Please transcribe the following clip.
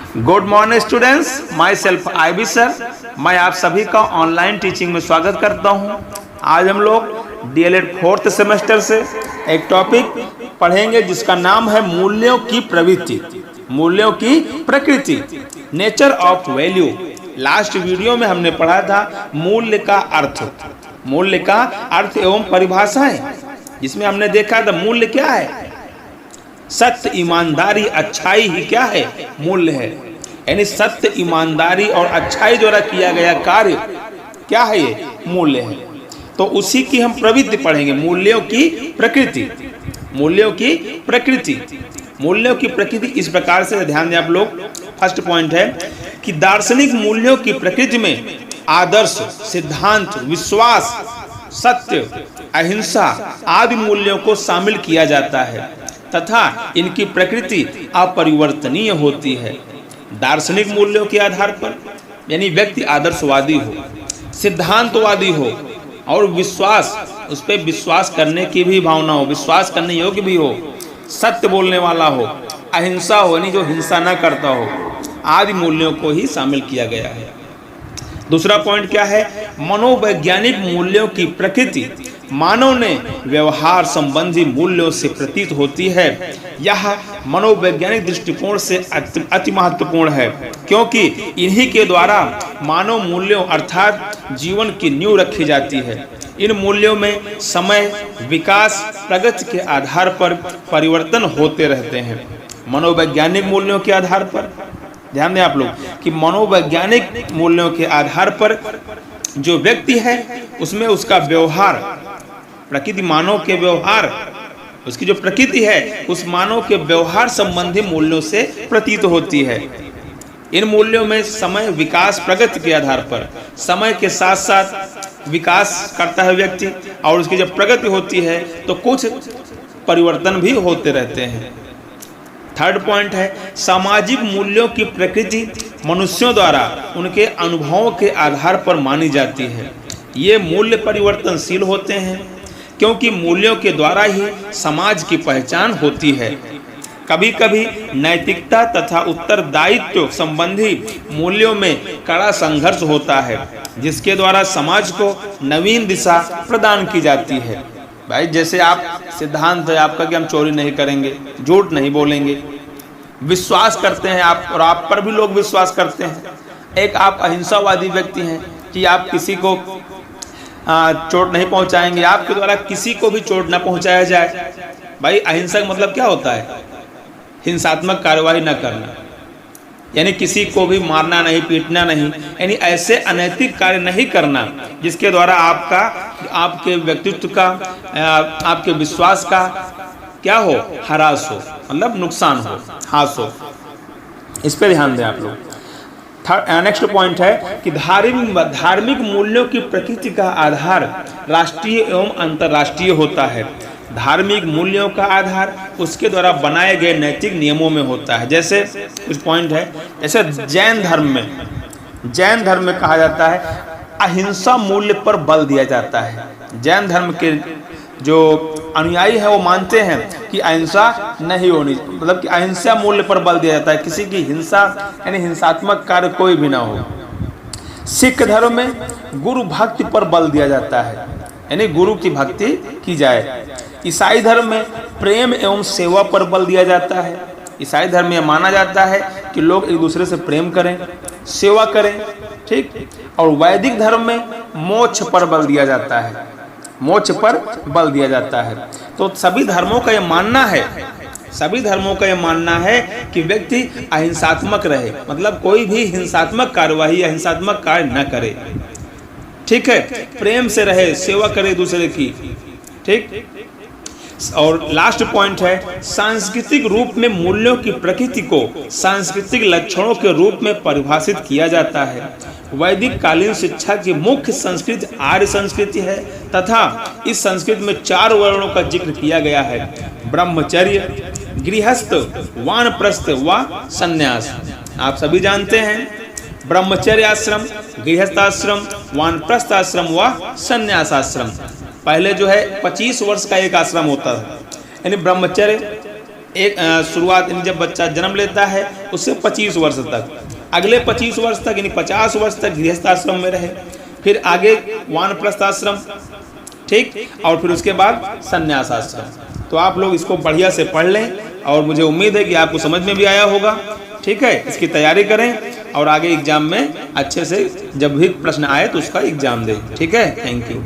Good morning students, my self IB sir. मैं आप सभी का ऑनलाइन टीचिंग में स्वागत करता हूं। आज हम लोग डीएलएड 4th सेमेस्टर से एक टॉपिक पढ़ेंगे जिसका नाम है मूल्यों की प्रवृत्ति, मूल्यों की प्रकृति, nature of value. Last video में हमने पढ़ा था मूल्य का अर्थ, मूल्य का अर्थ एवं परिभाषाएं, जिसमें हमने देखा था मूल्य क्या है, सत्य, ईमानदारी, अच्छाई ही क्या है, मूल्य है। यानी सत्य, ईमानदारी और अच्छाई द्वारा किया गया कार्य क्या है, ये मूल्य है। तो उसी की हम प्रवृत्ति पढ़ेंगे, मूल्यों की प्रकृति, मूल्यों की प्रकृति। मूल्यों की प्रकृति इस प्रकार से, ध्यान दें आप लोग। फर्स्ट पॉइंट है कि दार्शनिक मूल्यों की प्रकृति में आदर्श, सिद्धांत, विश्वास, सत्य, अहिंसा आदि मूल्यों को शामिल किया जाता है तथा इनकी प्रकृति अपरिवर्तनीय होती है। दार्शनिक मूल्यों के आधार पर यानी व्यक्ति आदर्शवादी हो, सिद्धांतवादी हो और विश्वास, उस पर विश्वास करने की भी भावना हो, विश्वास करने योग्य भी हो, सत्य बोलने वाला हो, अहिंसा हो यानी जो हिंसा न करता हो, आदि मूल्यों को ही शामिल किया गया है। दूसरा पॉइंट क्या है, मनोवैज्ञानिक मूल्यों की प्रकृति मानव ने व्यवहार संबंधी मूल्यों से प्रतीत होती है। यह मनोवैज्ञानिक दृष्टिकोण से अति महत्वपूर्ण है, क्योंकि इन्हीं के द्वारा मानव मूल्यों अर्थात जीवन की नींव रखी जाती है। इन मूल्यों में समय, विकास, प्रगति के आधार पर परिवर्तन होते रहते हैं। मनोवैज्ञानिक मूल्यों के आधार पर, ध्यान दें आप लोग कि मनोवैज्ञानिक मूल्यों के आधार पर जो व्यक्ति है उसमें उसका व्यवहार, प्रकृति मानव के व्यवहार, उसकी जो प्रकृति है उस मानव के व्यवहार संबंधी मूल्यों से प्रतीत होती है। इन मूल्यों में समय, विकास, प्रगति के आधार पर समय के साथ साथ विकास करता है व्यक्ति और उसकी जब प्रगति होती है तो कुछ परिवर्तन भी होते रहते हैं। थर्ड पॉइंट है सामाजिक मूल्यों की प्रकृति मनुष्यों द्वारा उनके अनुभवों के आधार पर मानी जाती है। ये मूल्य परिवर्तनशील होते हैं क्योंकि मूल्यों के द्वारा ही समाज की पहचान होती है। कभी कभी नैतिकता तथा उत्तरदायित्व संबंधी मूल्यों में कड़ा संघर्ष होता है, जिसके द्वारा समाज को नवीन दिशा प्रदान की जाती है। भाई जैसे आप सिद्धांत है आपका कि हम चोरी नहीं करेंगे, झूठ नहीं बोलेंगे, विश्वास करते हैं आप और आप पर भी लोग विश्वास करते हैं। एक आप अहिंसावादी व्यक्ति हैं कि आप किसी को चोट नहीं पहुंचाएंगे, आपके द्वारा किसी को भी चोट न पहुंचाया जाए। भाई अहिंसा का मतलब क्या होता है, हिंसात्मक कार्यवाही न करना, यानी किसी को भी मारना नहीं, पीटना नहीं, यानी ऐसे अनैतिक कार्य नहीं करना जिसके द्वारा आपका, आपके व्यक्तित्व का, आपके विश्वास का क्या हो, हरास हो, मतलब नुकसान हो, हास हो। इस पे ध्यान दें आप लोग। नेक्स्ट पॉइंट है कि धार्मिक मूल्यों की प्रकृति का आधार राष्ट्रीय एवं अंतर्राष्ट्रीय होता है। धार्मिक मूल्यों का आधार उसके द्वारा बनाए गए नैतिक नियमों में होता है। जैसे कुछ पॉइंट है, जैसे जैन धर्म में कहा जाता है अहिंसा मूल्य पर बल दिया जाता है। जैन धर्म के जो अनुयायी है वो मानते हैं कि अहिंसा नहीं होनी, मतलब कि अहिंसा मूल्य पर बल दिया जाता है, किसी की हिंसा यानी हिंसात्मक कार्य कोई भी ना हो। सिख धर्म में गुरु भक्ति पर बल दिया जाता है, यानी गुरु की भक्ति की जाए। ईसाई धर्म में प्रेम एवं सेवा पर बल दिया जाता है। ईसाई धर्म में माना जाता है कि लोग एक दूसरे से प्रेम करें, सेवा करें, ठीक। और वैदिक धर्म में मोक्ष पर बल दिया जाता है, मोक्ष पर बल दिया जाता है। तो सभी धर्मों का ये मानना है, सभी धर्मों का ये मानना है कि व्यक्ति अहिंसात्मक रहे, मतलब कोई भी हिंसात्मक कार्यवाही या हिंसात्मक कार्य न करे, ठीक है, प्रेम से रहे, सेवा करे दूसरे की, ठीक। और लास्ट पॉइंट है सांस्कृतिक रूप में मूल्यों की प्रकृति को सांस्कृतिक लक्षणों के रूप में परिभाषित किया जाता है। वैदिक कालीन शिक्षा की मुख्य संस्कृति आर्य संस्कृति है तथा इस संस्कृति में 4 वर्णों का जिक्र किया गया है, ब्रह्मचर्य, गृहस्थ, वानप्रस्थ व संन्यास। आप सभी जानते हैं ब्रह्मचर्य आश्रम, गृहस्थाश्रम, वानप्रस्थ आश्रम व संन्यास आश्रम। पहले जो है 25 वर्ष का एक आश्रम होता था, यानी ब्रह्मचर्य शुरुआत जब बच्चा जन्म लेता है उससे 25 वर्ष तक, अगले 25 वर्ष तक यानी 50 वर्ष तक गृहस्थ आश्रम में रहे, फिर आगे वानप्रस्थ आश्रम, ठीक, और फिर उसके बाद संन्यास आश्रम। तो आप लोग इसको बढ़िया से पढ़ लें और मुझे उम्मीद है कि आपको समझ में भी आया होगा। ठीक है, इसकी तैयारी करें और आगे एग्जाम में अच्छे से जब भी प्रश्न आए तो उसका एग्जाम दें। ठीक है, थैंक यू।